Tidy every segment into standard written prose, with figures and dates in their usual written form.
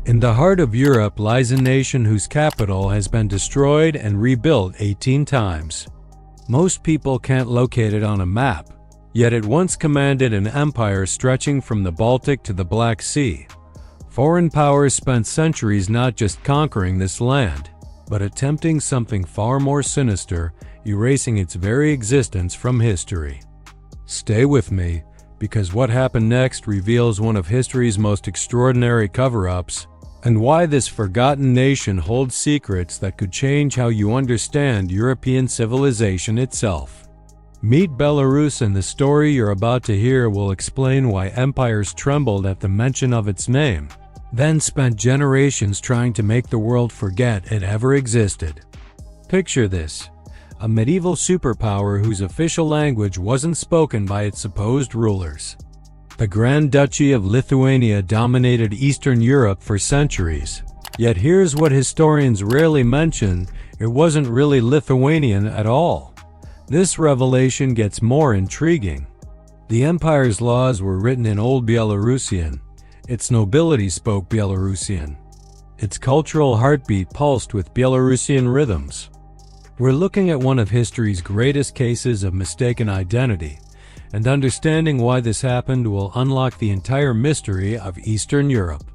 In the heart of Europe lies a nation whose capital has been destroyed and rebuilt 18 times. Most people can't locate it on a map, yet it once commanded an empire stretching from the Baltic to the Black Sea. Foreign powers spent centuries not just conquering this land, but attempting something far more sinister, erasing its very existence from history. Stay with me, because what happened next reveals one of history's most extraordinary cover-ups, and why this forgotten nation holds secrets that could change how you understand European civilization itself. Meet Belarus, and the story you're about to hear will explain why empires trembled at the mention of its name, then spent generations trying to make the world forget it ever existed. Picture this: a medieval superpower whose official language wasn't spoken by its supposed rulers. The Grand Duchy of Lithuania dominated Eastern Europe for centuries. Yet here's what historians rarely mention: it wasn't really Lithuanian at all. This revelation gets more intriguing. The empire's laws were written in Old Belarusian. Its nobility spoke Belarusian. Its cultural heartbeat pulsed with Belarusian rhythms. We're looking at one of history's greatest cases of mistaken identity, and understanding why this happened will unlock the entire mystery of Eastern Europe.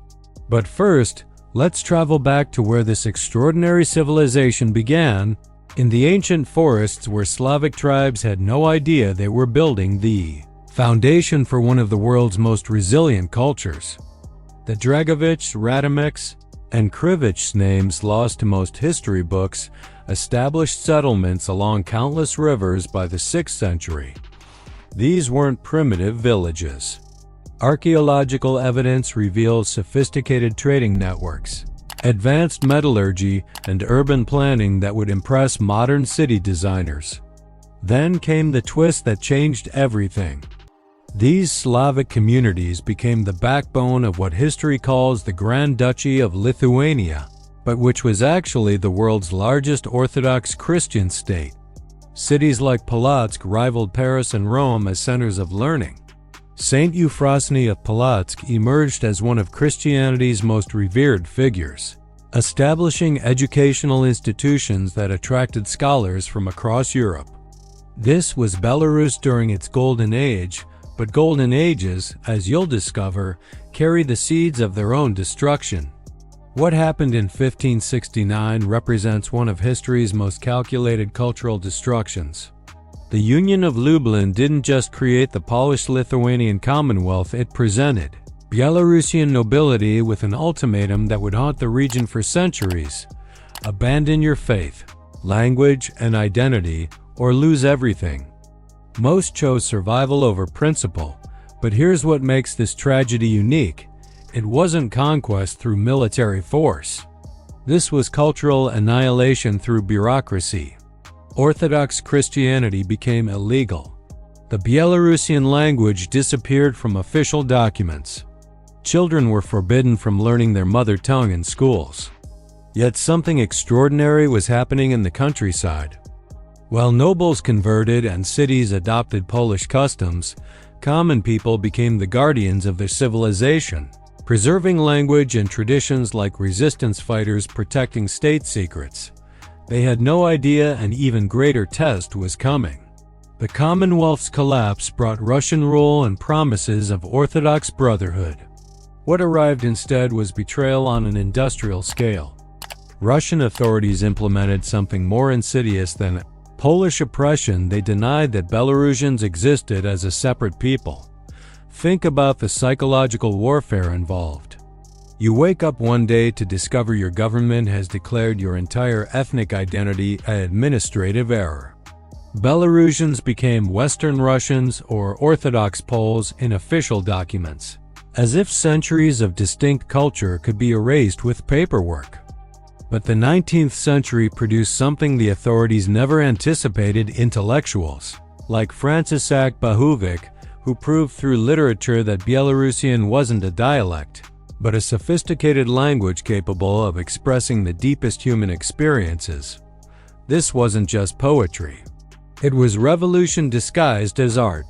But first, let's travel back to where this extraordinary civilization began, in the ancient forests where Slavic tribes had no idea they were building the foundation for one of the world's most resilient cultures. The Dragovich, Radimichs, and Krivichs, names lost to most history books, established settlements along countless rivers by the 6th century. These weren't primitive villages. Archaeological evidence reveals sophisticated trading networks, advanced metallurgy, and urban planning that would impress modern city designers. Then came the twist that changed everything. These Slavic communities became the backbone of what history calls the Grand Duchy of Lithuania, but which was actually the world's largest Orthodox Christian state. Cities like Polotsk rivaled Paris and Rome as centers of learning. Saint Euphrosyne of Polotsk emerged as one of Christianity's most revered figures, establishing educational institutions that attracted scholars from across Europe. This was Belarus during its golden age, but golden ages, as you'll discover, carry the seeds of their own destruction. What happened in 1569 represents one of history's most calculated cultural destructions. The Union of Lublin didn't just create the Polish-Lithuanian Commonwealth, it presented Belarusian nobility with an ultimatum that would haunt the region for centuries: abandon your faith, language, and identity, or lose everything. Most chose survival over principle, but here's what makes this tragedy unique. It wasn't conquest through military force. This was cultural annihilation through bureaucracy. Orthodox Christianity became illegal. The Belarusian language disappeared from official documents. Children were forbidden from learning their mother tongue in schools. Yet something extraordinary was happening in the countryside. While nobles converted and cities adopted Polish customs, common people became the guardians of their civilization, preserving language and traditions like resistance fighters protecting state secrets. They had no idea an even greater test was coming. The Commonwealth's collapse brought Russian rule and promises of Orthodox brotherhood. What arrived instead was betrayal on an industrial scale. Russian authorities implemented something more insidious than Polish oppression. They denied that Belarusians existed as a separate people. Think about the psychological warfare involved. You wake up one day to discover your government has declared your entire ethnic identity an administrative error. Belarusians became Western Russians or Orthodox Poles in official documents, as if centuries of distinct culture could be erased with paperwork. But the 19th century produced something the authorities never anticipated: intellectuals, like Franciszek Bahuvic, who proved through literature that Belarusian wasn't a dialect, but a sophisticated language capable of expressing the deepest human experiences. This wasn't just poetry. It was revolution disguised as art.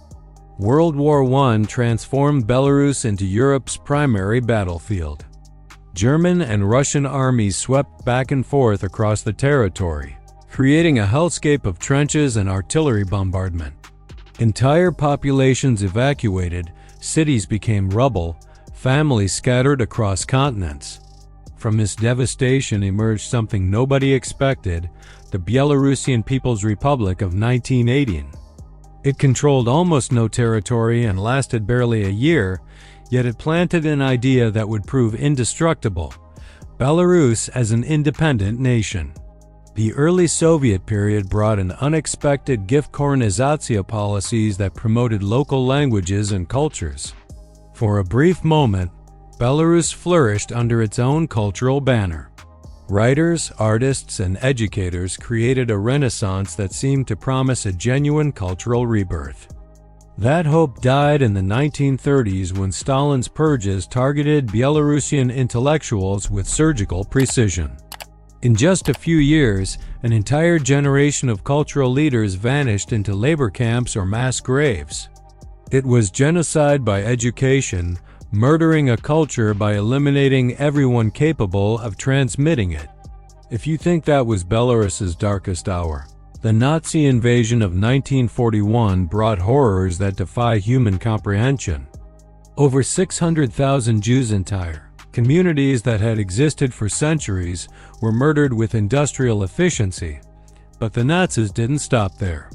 World War I transformed Belarus into Europe's primary battlefield. German and Russian armies swept back and forth across the territory, creating a hellscape of trenches and artillery bombardment. Entire populations evacuated, cities became rubble, families scattered across continents. From this devastation emerged something nobody expected: the Belarusian People's Republic of 1918. It controlled almost no territory and lasted barely a year, yet it planted an idea that would prove indestructible: Belarus as an independent nation. The early Soviet period brought an unexpected gift-korenizatsiya policies that promoted local languages and cultures. For a brief moment, Belarus flourished under its own cultural banner. Writers, artists, and educators created a renaissance that seemed to promise a genuine cultural rebirth. That hope died in the 1930s when Stalin's purges targeted Belarusian intellectuals with surgical precision. In just a few years, an entire generation of cultural leaders vanished into labor camps or mass graves. It was genocide by education, murdering a culture by eliminating everyone capable of transmitting it. If you think that was Belarus's darkest hour, the Nazi invasion of 1941 brought horrors that defy human comprehension. Over 600,000 Jews, entire communities that had existed for centuries, were murdered with industrial efficiency. But the Nazis didn't stop there.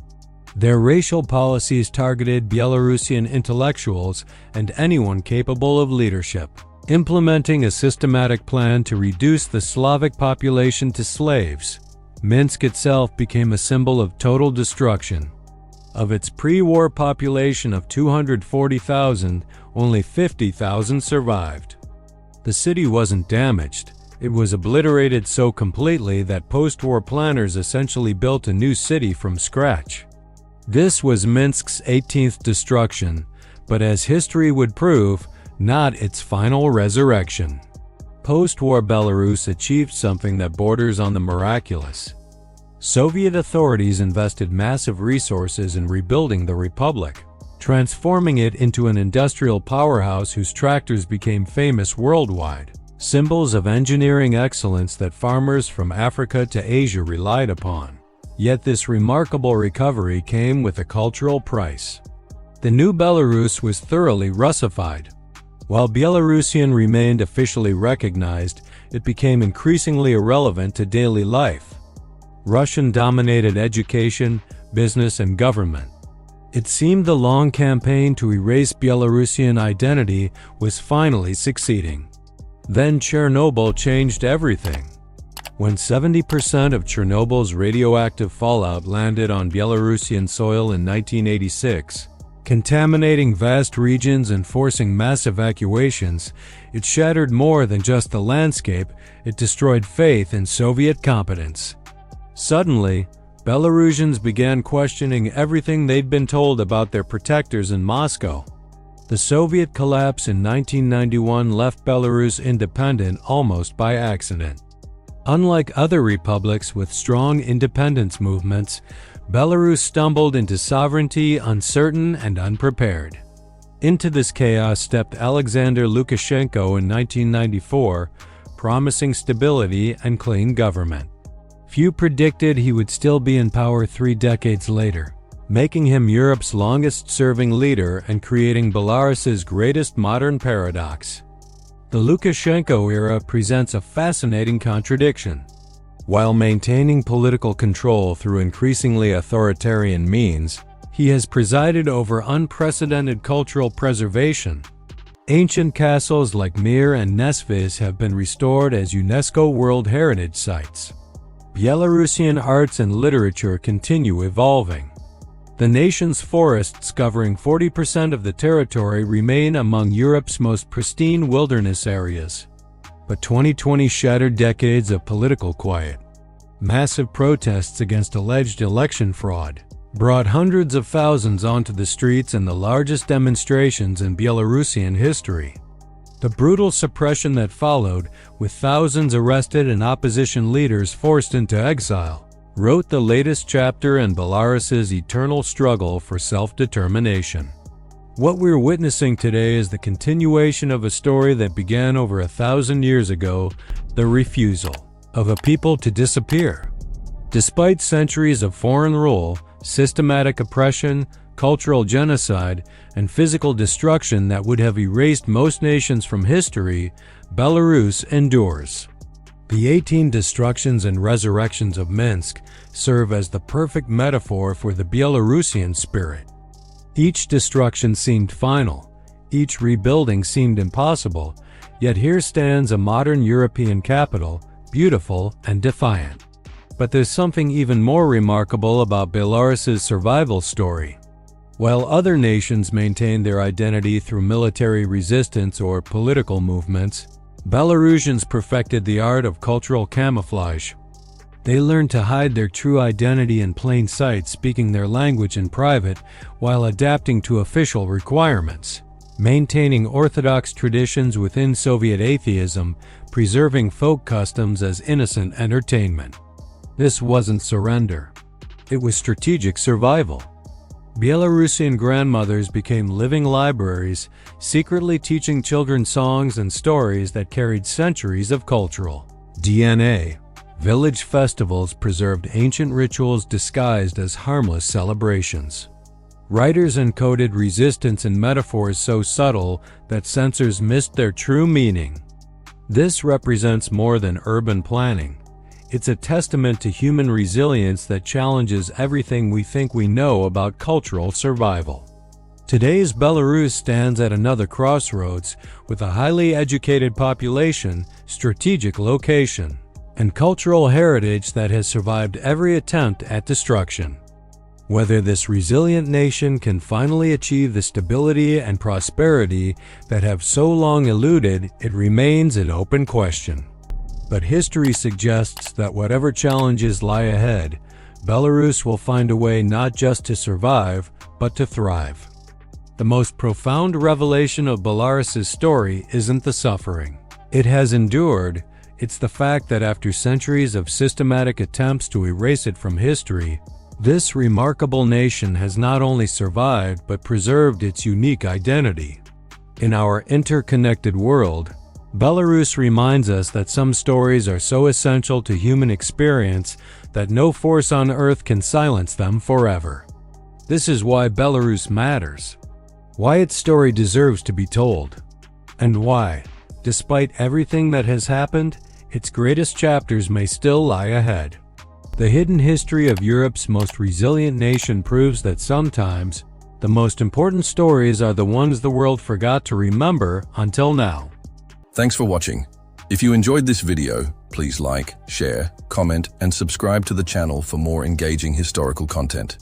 Their racial policies targeted Belarusian intellectuals and anyone capable of leadership, implementing a systematic plan to reduce the Slavic population to slaves. Minsk itself became a symbol of total destruction. Of its pre-war population of 240,000, only 50,000 survived. The city wasn't damaged. It was obliterated so completely that post-war planners essentially built a new city from scratch. This was Minsk's 18th destruction, but as history would prove, not its final resurrection. Post-war Belarus achieved something that borders on the miraculous. Soviet authorities invested massive resources in rebuilding the republic, transforming it into an industrial powerhouse whose tractors became famous worldwide, symbols of engineering excellence that farmers from Africa to Asia relied upon. Yet this remarkable recovery came with a cultural price. The new Belarus was thoroughly Russified. While Belarusian remained officially recognized, it became increasingly irrelevant to daily life. Russian dominated education, business, and government. It seemed the long campaign to erase Belarusian identity was finally succeeding. Then Chernobyl changed everything. When 70% of Chernobyl's radioactive fallout landed on Belarusian soil in 1986, contaminating vast regions and forcing mass evacuations, it shattered more than just the landscape, it destroyed faith in Soviet competence. Suddenly, Belarusians began questioning everything they'd been told about their protectors in Moscow. The Soviet collapse in 1991 left Belarus independent almost by accident. Unlike other republics with strong independence movements, Belarus stumbled into sovereignty uncertain and unprepared. Into this chaos stepped Alexander Lukashenko in 1994, promising stability and clean government. Few predicted he would still be in power 3 decades later, making him Europe's longest-serving leader and creating Belarus's greatest modern paradox. The Lukashenko era presents a fascinating contradiction. While maintaining political control through increasingly authoritarian means, he has presided over unprecedented cultural preservation. Ancient castles like Mir and Nesvis have been restored as UNESCO World Heritage Sites. Belarusian arts and literature continue evolving. The nation's forests, covering 40% of the territory, remain among Europe's most pristine wilderness areas. But 2020 shattered decades of political quiet. Massive protests against alleged election fraud brought hundreds of thousands onto the streets in the largest demonstrations in Belarusian history. The brutal suppression that followed, with thousands arrested and opposition leaders forced into exile, wrote the latest chapter in Belarus's eternal struggle for self-determination. What we're witnessing today is the continuation of a story that began over 1,000 years ago, the refusal of a people to disappear. Despite centuries of foreign rule, systematic oppression, cultural genocide, and physical destruction that would have erased most nations from history, Belarus endures. The 18 destructions and resurrections of Minsk serve as the perfect metaphor for the Belarusian spirit. Each destruction seemed final, each rebuilding seemed impossible, yet here stands a modern European capital, beautiful and defiant. But there's something even more remarkable about Belarus's survival story. While other nations maintain their identity through military resistance or political movements, Belarusians perfected the art of cultural camouflage. They learned to hide their true identity in plain sight, speaking their language in private while adapting to official requirements, maintaining orthodox traditions within Soviet atheism, preserving folk customs as innocent entertainment. This wasn't surrender. It was strategic survival. Belarusian grandmothers became living libraries, secretly teaching children songs and stories that carried centuries of cultural DNA. Village festivals preserved ancient rituals disguised as harmless celebrations. Writers encoded resistance in metaphors so subtle that censors missed their true meaning. This represents more than urban planning. It's a testament to human resilience that challenges everything we think we know about cultural survival. Today's Belarus stands at another crossroads with a highly educated population, strategic location, and cultural heritage that has survived every attempt at destruction. Whether this resilient nation can finally achieve the stability and prosperity that have so long eluded it remains an open question. But history suggests that whatever challenges lie ahead, Belarus will find a way not just to survive, but to thrive. The most profound revelation of Belarus's story isn't the suffering it has endured, it's the fact that after centuries of systematic attempts to erase it from history, this remarkable nation has not only survived but preserved its unique identity. In our interconnected world, Belarus reminds us that some stories are so essential to human experience that no force on earth can silence them forever. This is why Belarus matters, why its story deserves to be told, and why, despite everything that has happened, its greatest chapters may still lie ahead. The hidden history of Europe's most resilient nation proves that sometimes the most important stories are the ones the world forgot to remember until now. Thanks for watching. If you enjoyed this video, please like, share, comment, and subscribe to the channel for more engaging historical content.